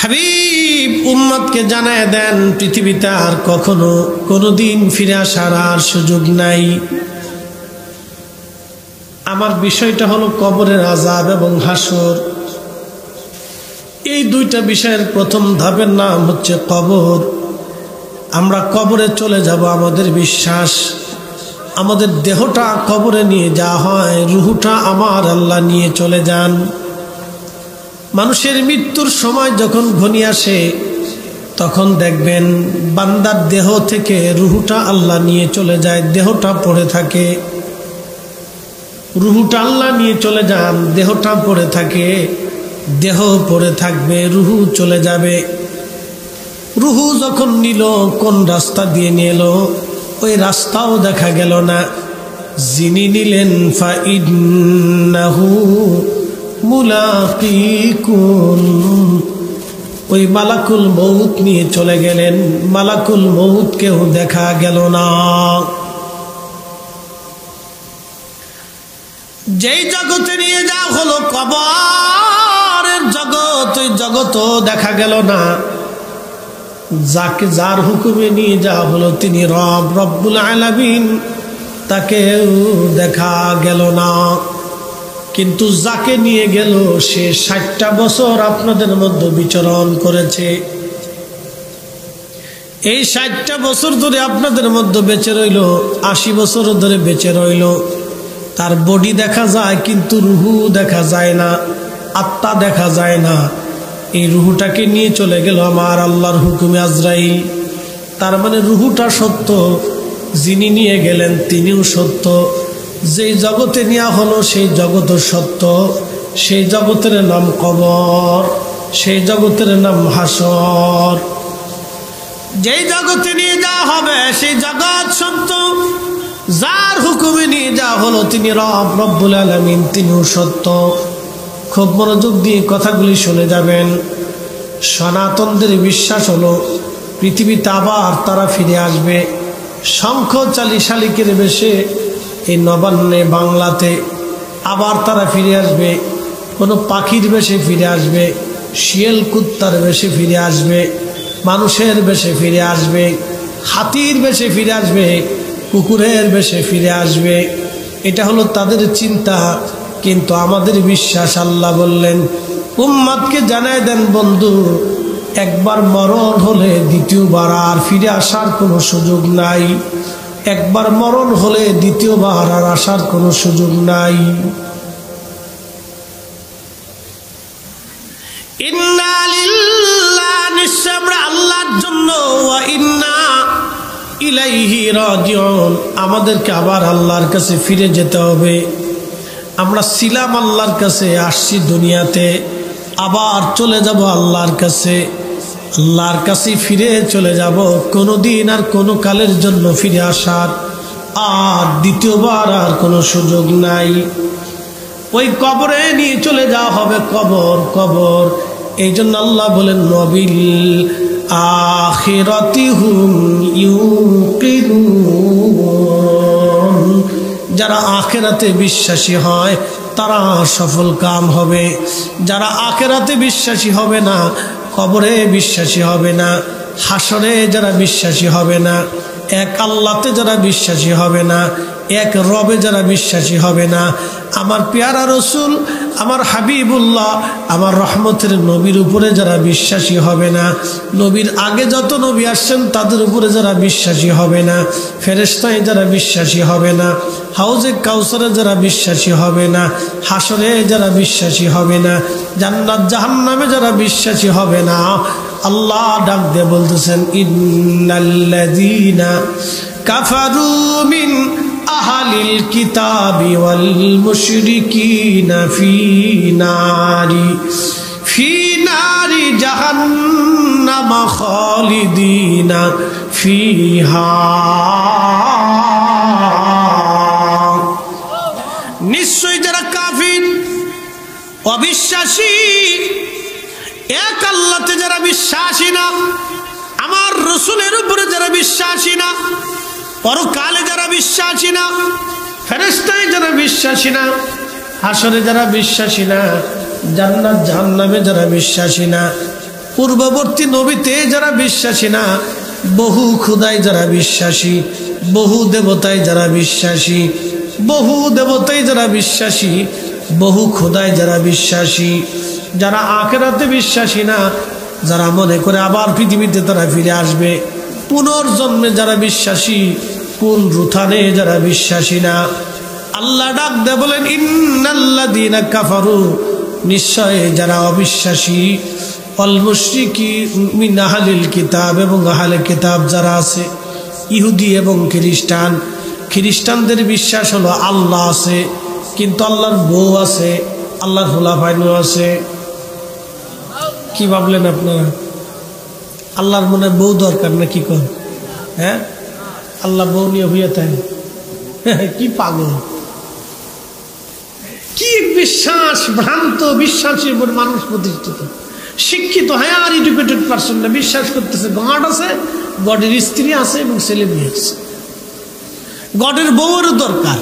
হাবিব উম্মতকে জানায় দেন পৃথিবীতে আর কখনো কোনোদিন ফিরে আসার আর সুযোগ নাই। আমার বিষয়টা হলো কবরের আযাব এবং হাসর। এই দুইটা বিষয়ের প্রথম ধাপের নাম হচ্ছে কবর। আমরা কবরে চলে যাব, আমাদের বিশ্বাস। আমাদের দেহটা কবরে নিয়ে যাওয়া হয়, রুহটা আমার আল্লাহ নিয়ে চলে যান। মানুষের মৃত্যুর সময় যখন ঘনিয়ে আসে তখন দেখবেন বান্দার দেহ থেকে রুহটা আল্লাহ নিয়ে চলে যায়, দেহটা পড়ে থাকে। রুহটা আল্লাহ নিয়ে চলে যান, দেহটা পড়ে থাকে। দেহ পড়ে থাকবে, রুহু চলে যাবে। রুহু যখন নিল, কোন রাস্তা দিয়ে নিয়ে এলো ওই রাস্তাও দেখা গেল না। যিনি নিলেন ফাইন্নাহু মুলাকিকুম, ওই মালাকুল মউত নিয়ে চলে গেলেন। মালাকুল মউত কেউ দেখা গেল না। যেই জগতে নিয়ে যাওয়া হলো কবরের জগৎ, ওই জগৎও দেখা গেল না। যাকে যার হুকুমে নিয়ে যাওয়া হলো তিনি রব, রব্বুল আলামিন, তাকেও দেখা গেল না। কিন্তু যাকে নিয়ে গেল সে 60টা বছর আপনাদের মধ্যে বিচরণ করেছে। এই 60টা বছর ধরে আপনাদের মধ্যে বেঁচে রইল, 80 বছর ধরে বেঁচে রইল। তার বডি দেখা যায় কিন্তু রুহু দেখা যায় না, আত্মা দেখা যায় না। এই রুহুটাকে নিয়ে চলে গেল আমার আল্লাহর হুকুমে আজরাইল। তার মানে রুহুটা সত্য, যিনি নিয়ে গেলেন তিনিও সত্য। যেই জগতে নেওয়া হলো সেই জগৎ সত্য। সেই জগতের নাম কবর, সেই জগতের নাম হাসর। যেই জগতে নিয়ে যাওয়া হবে সেই জগৎ সত্য। যার হুকুমে নিয়ে যাওয়া হলো তিনি রব, রব্বুল আলামিন, তিনিও সত্য। খুব মনোযোগ দিয়ে কথাগুলি শুনে যাবেন। সনাতনদের বিশ্বাস হলো পৃথিবীতে আবার তারা ফিরে আসবে। শঙ্খ চালি শালিকের বেশে এই নবান্নে বাংলাতে আবার তারা ফিরে আসবে। কোনো পাখির বেশে ফিরে আসবে, শিয়াল কুত্তার বেশে ফিরে আসবে, মানুষের বেশে ফিরে আসবে, হাতির বেশে ফিরে আসবে, কুকুরের বেশে ফিরে আসবে। এটা হলো তাদের চিন্তা। কিন্তু আমাদের বিশ্বাস, আল্লাহ বললেন উম্মতকে জানায় দেন বন্ধু, একবার মরণ হলে দ্বিতীয়বার আর ফিরে আসার কোনো সুযোগ নাই। একবার মরণ হলে দ্বিতীয়বার আর আসার কোনো সুযোগ নাই। ইন্না লিল্লাহি, নিশ্চয় আমরা আল্লাহর জন্য, ওয়া ইন্না ইলাইহি রাজিউন, আমাদেরকে আবার আল্লাহর কাছে ফিরে যেতে হবে। আমরা ছিলাম আল্লাহর কাছে, আসছি দুনিয়াতে, আবার চলে যাব আল্লাহর কাছে। আল্লাহর কাছে ফিরে চলে যাব। কোনো দিন আর কোনো কালের জন্য ফিরে আসার আর দ্বিতীয়বার আর কোনো সুযোগ নাই। ওই কবরে নিয়ে চলে যাওয়া হবে। কবর, কবর। এই জন্য আল্লাহ বলেন নবিল আখিরাতি হুম ইউকিনুন, যারা আখিরাতে বিশ্বাসী হয় তারা সফল কাম হবে। যারা আখিরাতে বিশ্বাসী হবে না, কবরে বিশ্বাসী হবে না, হাসরে যারা বিশ্বাসী হবে না, এক আল্লাহতে যারা বিশ্বাসী হবে না, এক রবে যারা বিশ্বাসী হবে না, আমার পেয়ারা রসুল, আমার হাবিবুল্লাহ, আমার রহমতের নবীর উপরে যারা বিশ্বাসী হবে না, নবীর আগে যত নবী আসছেন তাদের উপরে যারা বিশ্বাসী হবে না, ফেরেশতায় যারা বিশ্বাসী হবে না, হাউজে কাউসারে যারা বিশ্বাসী হবে না, হাসরে যারা বিশ্বাসী হবে না, জান্নাত জাহান্নামে যারা বিশ্বাসী হবে না, আল্লাহ ডাক দিয়ে বলতেছেন ইন্নাল্লাযীনা কাফারু মিন আহলিল কিতাবি ওয়াল মুশরিকিনা ফি নারি জাহান্নাম খালিদিনা ফিহা, নিশ্চয় যারা কাফির, অবিশ্বাসী, এক আল্লাহতে যারা বিশ্বাসী না, আমার রসুলের উপরে যারা বিশ্বাসী না, পরকালে যারা বিশ্বাসী না, ফেরেশতায় যারা বিশ্বাসী না, হাসরে যারা বিশ্বাসী না, জান্নাত জাহান্নামে যারা বিশ্বাসী না, পূর্ববর্তী নবীতে যারা বিশ্বাসী না, বহু খোদায় যারা বিশ্বাসী, বহু দেবতায় যারা বিশ্বাসী, বহু দেবতায় যারা বিশ্বাসী, বহু খোদায় যারা বিশ্বাসী, যারা আখিরাতে বিশ্বাসী না, যারা মনে করে আবার পৃথিবীতে তারা ফিরে আসবে, পুনর্জন্মে যারা বিশ্বাসী, কোন রুথানে যারা বিশ্বাসী না, আল্লাহ ডাক দে বলেন ইন্নাল্লাযীনা কাফারু, নিশ্চয় যারা অবিশ্বাসী, অল মুশরিকি মিন আহলিল কিতাব, এবং আহলে কিতাব যারা আছে, ইহুদি এবং খ্রিস্টান। খ্রিস্টানদের বিশ্বাস হলো আল্লাহ আছে, কিন্তু আল্লাহর বউ আছে, আল্লাহর খোলাফাইনু আছে। কি ভাবলেন আপনারা? আল্লাহর মনে বউ দরকার না? কি কর, হ্যাঁ, আল্লাহ বউ নিয়ে হইয়া থাকে? কি পাগল, কি বিশ্বাস, ভ্রান্ত বিশ্বাসের উপর মানুষ প্রতিষ্ঠিত। শিক্ষিত হায়ার এডুকেটেড পার্সনরা বিশ্বাস করতেছে গড আছে, গডের স্ত্রী আছে এবং ছেলে মেয়ে আছে, গডের বউয়েরও দরকার।